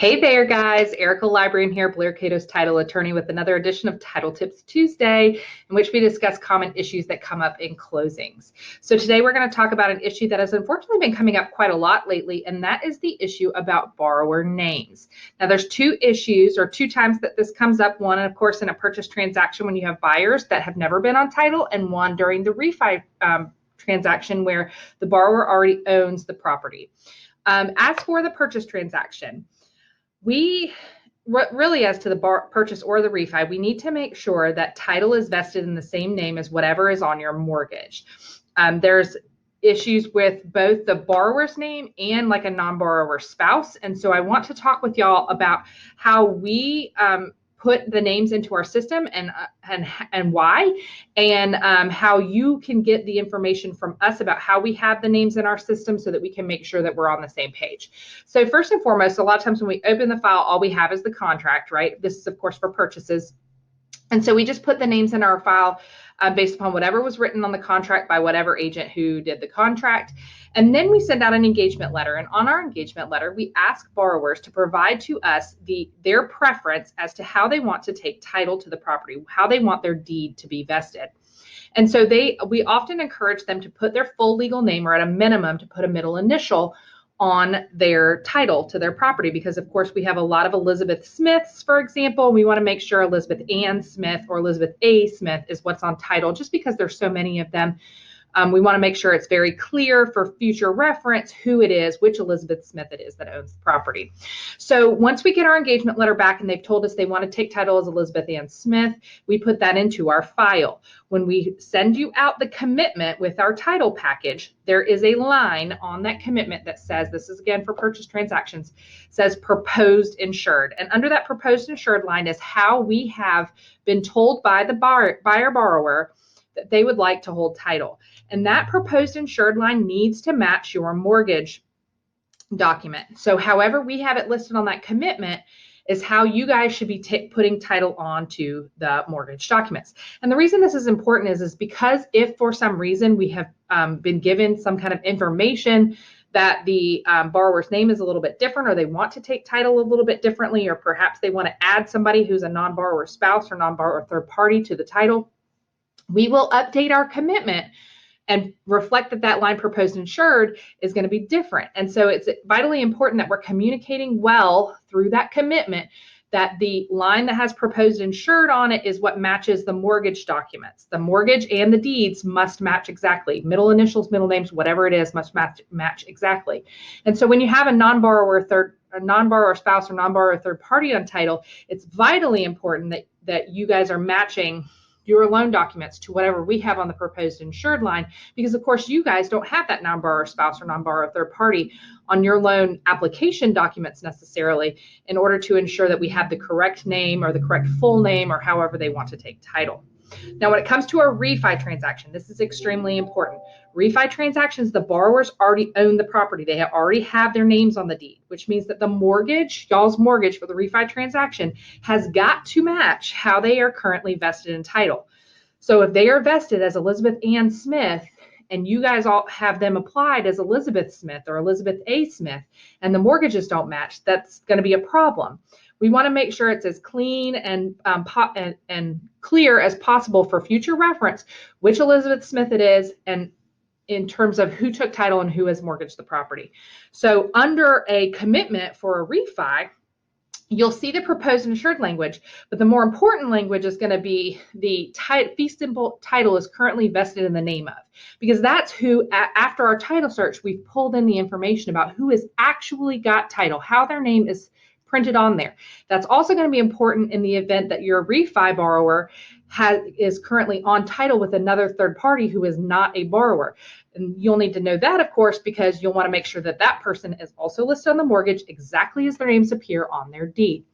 Hey there, guys. Erica Librarian here, Blair Cato's title attorney, with another edition of Title Tips Tuesday, in which we discuss common issues that come up in closings. So today we're going to talk about an issue that has unfortunately been coming up quite a lot lately, and that is the issue about borrower names. Now, there's two issues or two times that this comes up. One, of course, in a purchase transaction when you have buyers that have never been on title, and one during the refi transaction where the borrower already owns the property. As for the purchase transaction, we really, as to the purchase or the refi, we need to make sure that title is vested in the same name as whatever is on your mortgage. There's issues with both the borrower's name and like a non-borrower spouse. And so I want to talk with y'all about how we put the names into our system and why, and how you can get the information from us about how we have the names in our system so that we can make sure that we're on the same page. So first and foremost, a lot of times when we open the file, all we have is the contract, right? This is, of course, for purchases. And so we just put the names in our file based upon whatever was written on the contract by whatever agent who did the contract. And then we send out an engagement letter. And on our engagement letter, we ask borrowers to provide to us their preference as to how they want to take title to the property, how they want their deed to be vested. And so we often encourage them to put their full legal name, or at a minimum to put a middle initial on their title to their property, because of course we have a lot of Elizabeth Smiths, for example. We want to make sure Elizabeth Ann Smith or Elizabeth A. Smith is what's on title, just because there's so many of them. We want to make sure it's very clear for future reference who it is, which Elizabeth Smith it is that owns the property. So once we get our engagement letter back and they've told us they want to take title as Elizabeth Ann Smith, we put that into our file. When we send you out the commitment with our title package, there is a line on that commitment that says, this is again for purchase transactions, says proposed insured. And under that proposed insured line is how we have been told by the buyer borrower that they would like to hold title. And that proposed insured line needs to match your mortgage document. So however we have it listed on that commitment is how you guys should be putting title onto the mortgage documents. And the reason this is important is because if for some reason we have been given some kind of information that the borrower's name is a little bit different, or they want to take title a little bit differently, or perhaps they want to add somebody who's a non-borrower spouse or non-borrower third party to the title, we will update our commitment and reflect that that line proposed insured is going to be different. And so it's vitally important that we're communicating well through that commitment, that the line that has proposed insured on it is what matches the mortgage documents. The mortgage and the deeds must match exactly. Middle initials, middle names, whatever it is, must match exactly. And so when you have a non-borrower spouse or non-borrower third party on title, it's vitally important that you guys are matching your loan documents to whatever we have on the proposed insured line, because of course you guys don't have that non-borrower spouse or non-borrower third party on your loan application documents necessarily, in order to ensure that we have the correct name or the correct full name, or however they want to take title. Now, when it comes to a refi transaction, this is extremely important. Refi transactions, the borrowers already own the property. They already have their names on the deed, which means that the mortgage, y'all's mortgage for the refi transaction, has got to match how they are currently vested in title. So if they are vested as Elizabeth Ann Smith, and you guys all have them applied as Elizabeth Smith or Elizabeth A. Smith, and the mortgages don't match, that's going to be a problem. We want to make sure it's as clean and clear as possible for future reference which Elizabeth Smith it is, and in terms of who took title and who has mortgaged the property. So under a commitment for a refi, you'll see the proposed insured language, but the more important language is going to be the fee simple title is currently vested in the name of, because that's who, after our title search, we've pulled in the information about who has actually got title, how their name is printed on there. That's also going to be important in the event that your refi borrower is currently on title with another third party who is not a borrower. And you'll need to know that, of course, because you'll want to make sure that that person is also listed on the mortgage exactly as their names appear on their deed.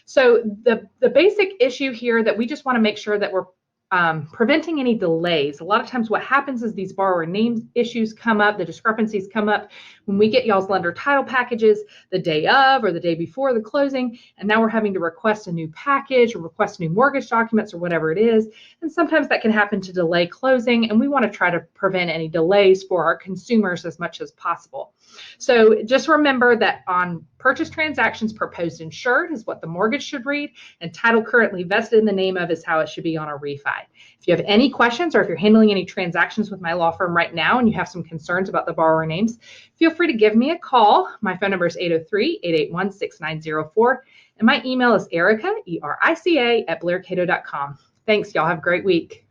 So the basic issue here that we just want to make sure that we're preventing any delays. A lot of times what happens is these borrower name issues come up, the discrepancies come up When we get y'all's lender title packages the day of or the day before the closing, and now we're having to request a new package or request new mortgage documents or whatever it is, and sometimes that can happen to delay closing, and we want to try to prevent any delays for our consumers as much as possible. So just remember that on purchase transactions, proposed insured is what the mortgage should read, and title currently vested in the name of is how it should be on a refi. If you have any questions, or if you're handling any transactions with my law firm right now and you have some concerns about the borrower names, feel free to give me a call. My phone number is 803-881-6904, and my email is Erica, ERICA, @blaircato.com. Thanks, y'all. Have a great week.